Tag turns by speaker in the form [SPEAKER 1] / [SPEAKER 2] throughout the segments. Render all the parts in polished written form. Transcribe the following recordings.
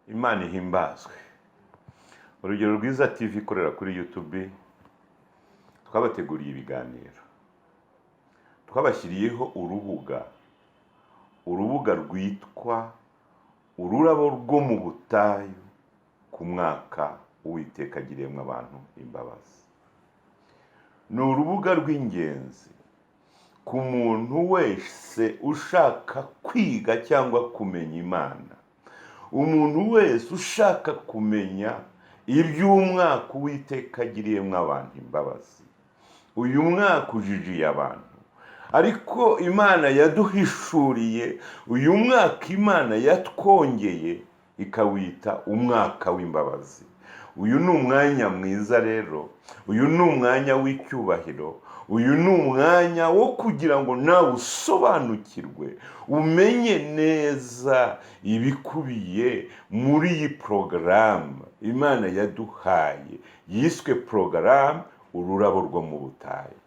[SPEAKER 1] Imana ihimbazwe. Urugero rwiza TV ikorera kuri YouTube, twabateguriye ibiganiro, twabashyiriyeho urubuga rwitwa ururabo rwo mu butayu ku mwaka Uwiteka agiriyemo abantu imbabazi. Ni urubuga rw'ingenzi ku muntu wese ushaka kwiga cyangwa kumenya Imana, umuntu wese ushaka kumenya iby'umwaka Uwiteka agiriyemo abantu imbabazi. Uyu mwaka ujijiye abantu, ariko Imana yaduhishuriye uyu mwaka, Imana yatwongeye ikawita umwaka w'imbabazi. Uyu ni umwanya mwiza rero, uyu ni umwanya w'icyubahiro, uyu ni umwanya wo kugira ngo nawe usobanukirwe, umenye neza ibikubiye muri iyi porogaramu Imana yaduhaye yiswe porogaramu ururabo rwo mu butayu.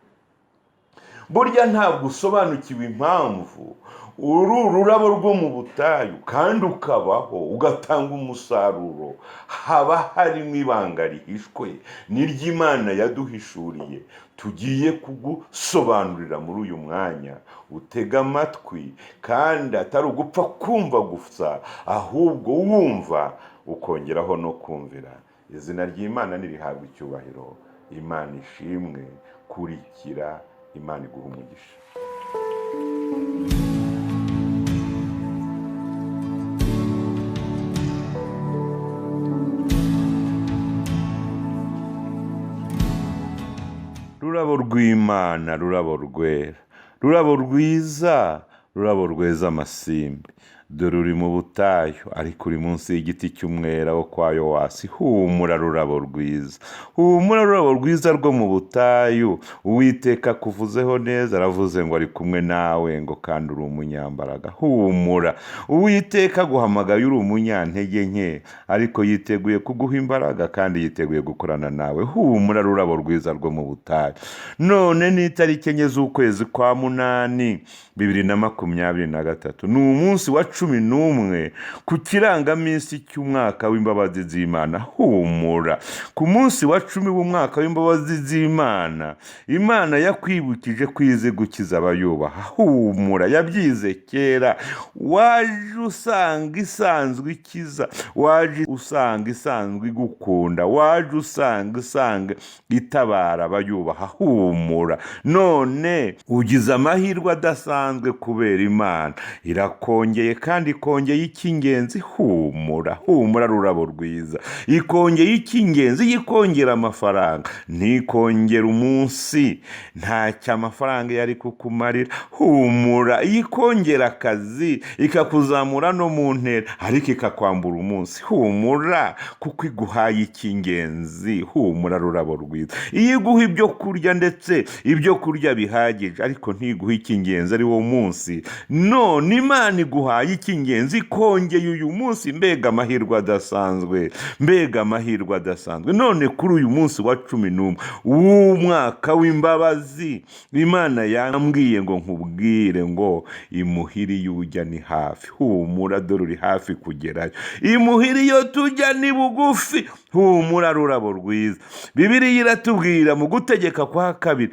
[SPEAKER 1] Burya ntabwo usobanukiwe impamvu uru rurabo rwo mu butayu kandi ukabaho ugatanga umusaruro, haba harimo ibanga rihishwe n'iry'Imana yaduhishuriye. Tugiye kugusobanurira muri uyu mwanya, utega amatwi kandi atari ugupfa kumva gusa, ahubwo wumva ukongeraho no kumvira. Izina ry'Imana nirihabwa icyubahiro. Imana ishimwe. Kurikira, Imana iguha umugisha. Rurabo rw'Imana, rurabo rwera, rurabo rwiza, rurabo rweza amasimbi. Dore uri mu butayu ariko uri munsi y'igiti cy'umwera wo kwa Yowasi. Humura rurabo rwiza, humura rurabo rwiza rwo mu butayu. Uwiteka akuvuzeho neza, aravuze ngo ari kumwe nawe, ngo kandi uri umunyambaraga. Humura, Uwiteka aguhamagaye uri umunyantege nke, ariko yiteguye kuguha imbaraga kandi yiteguye gukorana nawe. Humura rurabo rwiza rwo mu butayu. None ni itariki 4 z'ukwezi kwa munani 2023, ni umunsi wa 11 ku kirangaminsi cy'umwaka w'imbabazi z'Imana. Humura, ku munsi wa 10 w'umwaka w'imbabazi z'Imana, Imana yakwibukije kwize gukiza abayubaha. Humura, yabyize kera. Waje usanga isanzwe ikiza, waje usanga isanzwe igukunda, waje usanga itabara abayubaha. Humura, none ugize amahirwe adasanzwe kubera Imana irakongeye kandi ikongeye icy'ingenzi. Humura, humura rurabo rwiza. Ikongeye icy'ingenzi, yikongera amafaranga, ntikongera umunsi ntacyo amafaranga yari kukumarira. Humura, yikongera akazi, ikakuzamura no mu ntera, ariko ikakwambura umunsi. Humura, kuko iguhaye icy'ingenzi. Humura rurabo rwiza. Iyo iguha ibyo kurya, ndetse ibyo kurya bihagije, ariko ntiguha icy'ingenzi ari wo munsi, none Imana iguhaye icy'ingenzi, ikongeye uyu munsi. Mbega amahirwe adasanzwe, mbega amahirwe adasanzwe. None kuri uyu munsi wa 11 w'umwaka w'imbabazi, Imana yambwiye ngo nkubwire ngo imuhira iyo ujya ni hafi. Humura, dore uri hafi kugerayo. Imuhira iyo tujya ni bugufi. Humura rurabo rwiza. Bibiliya iratubwira mu Gutegeka kwa 2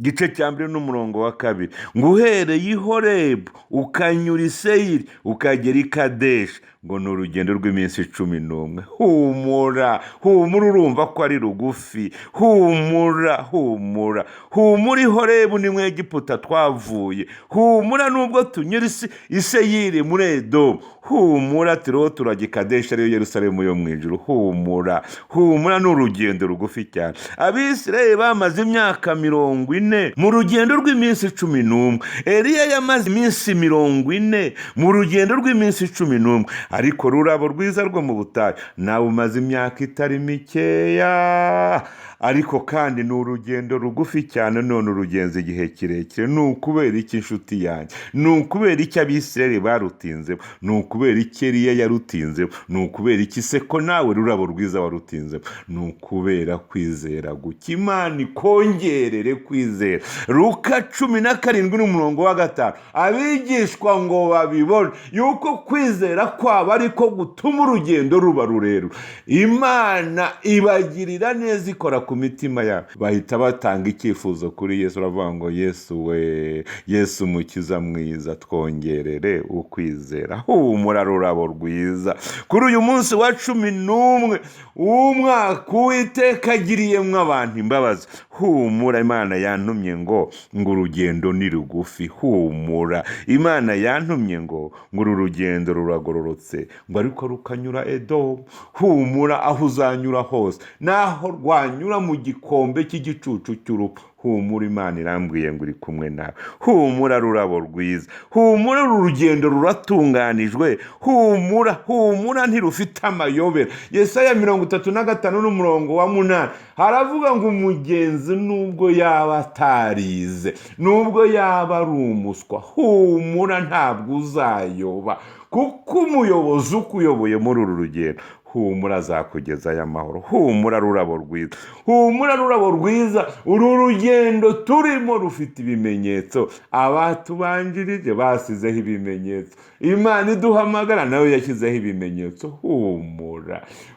[SPEAKER 1] gice cya 2 n'umurongo wa 2, ngo uhereye i Horebu ukanyura i Seyiri ukagera i Kadeshi, ngo ni urugendo rw'iminsi 11. Humura, humura, urumva ko ari rugufi. Humura, humura, humura. I Horebu ni mu Egiputa twavuye. Humura, nubwo tunyura i Seyiri muri Edomu. Humura, turiho turajya i Kadeshi, ariyo Yerusalemu yo mu ijuru. Humura, humura, ni urugendo rugufi cyane. Abisirayeli bamaze imyaka 40 mu rugendo rw'iminsi 11. Eliya yamaze iminsi 40 mu rugendo rw'iminsi 11. Ariko rurabo rwiza rwo mu butayu, nawe umaze imyaka itari mikeya, ariko kandi ni urugendo rugufi cyane. None urugenze igihe kirekire. Ni ukubera iki inshuti yanjye? Ni ukubera iki Abisirayeli barutinzemo? Ni ukubera iki Eliya yarutinzemo? Ni ukubera iki se ko nawe rurabo rwiza warutinzemo? Ni ukubera kwizera guke. Imana ikongerere kwizera. Luka 17 n'umurongo wa 5, abigishwa ngo babibone yuko kwizera kwa kwabo ariko gutuma urugendo ruba rurerure. Imana ibagirira neza, ikora ku mitima yabo, bahita batanga icyifuzo kuri Yesu, uravuga ngo Yesu we, Yesu mukiza mwiza, twongerere ukwizera. Humura rurabo rwiza, kuri uyu munsi wa 11 w'umwaka Uwiteka agiriyemwo abantu imbabazi. Humura, Imana yantumye ngo urugendo ni rugufi. Humura, Imana yantumye ngo uru rugendo ruragororotse, ngo ariko rukanyura Edomu. Humura, aho uzanyura hose, naho rwanyura mu gikombe cy'igicucu cy'urupfu, humura, Imana irambwiye ngo uri kumwe nawe. Humura rurabo rwiza, humura, uru rugendo ruratunganijwe. Humura ntirufite amayobera. Yesaya 35:8 haravuga ngo umugenzi nubwo yaba atarize, nubwo yaba ari umuswa, humura ntabwo uzayoba, kuko umuyobozi ukuyoboye muri uru rugendo, humura, azakugezayo amahoro. Humura rurabo rwiza, humura rurabo rwiza, uru rugendo turimo rufite ibimenyetso. Abatubanjirije basizeho ibimenyetso, Imana iduhamagara nawe yashyizeho ibimenyetso.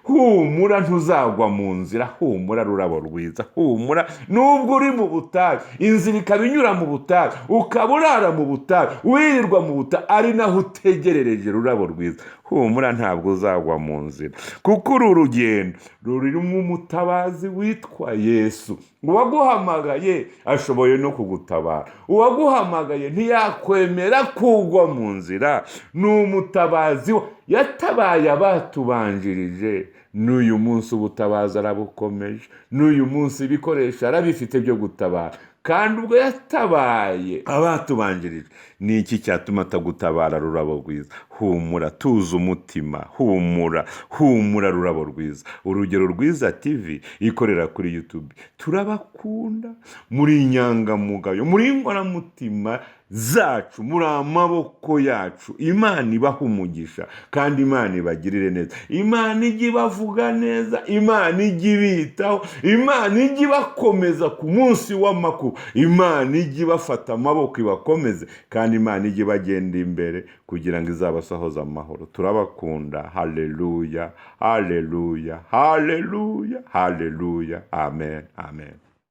[SPEAKER 1] Humura, ntuzagwa mu nzira. Humura rurabo rwiza, humura, nubwo uri mu butayu, inzira ikaba inyura mu butayu, ukaba urara mu butayu, wirirwa mu butayu, ari naho utegerereje rurabo rwiza. Humura, ntabwo uzagwa mu nzira, kuko uru rugendo rurimo umutabazi witwa Yesu. Uwaguhamagaye ashoboye no kugutabara. Uwaguhamagaye ntiyakwemera kugwa mu nzira. Ni umutabazi yatabaye abatubanjirije, n'uyu munsi ubutabazi arabukomeje, n'uyu munsi ibikoresho arabifite byo gutabara. Kandi ubwo yatabaye abatubanjirije, ni iki cyatuma atagutabara rurabo rwiza? Humura, tuza umutima. Humura rurabo rwiza. Urugero Rwiza TV ikorera kuri YouTube. Turabakunda, muri inyangamugayo, muri inkoramutima zacu, muri amaboko yacu. Imana ibaha umugisha, kandi Imana ibagirire neza. Imana ijya ibavuga neza, Imana ijya ibitaho, Imana ijya ibakomeza ku munsi w'amakuba, Imana ijya ibafata amaboko ibakomeze, kandi Imana ijya ibagenda imbere kugira ngo izabasohoze amahoro. Turabakunda. Haleluya, haleluya, haleluya, haleluya. Amen, amen.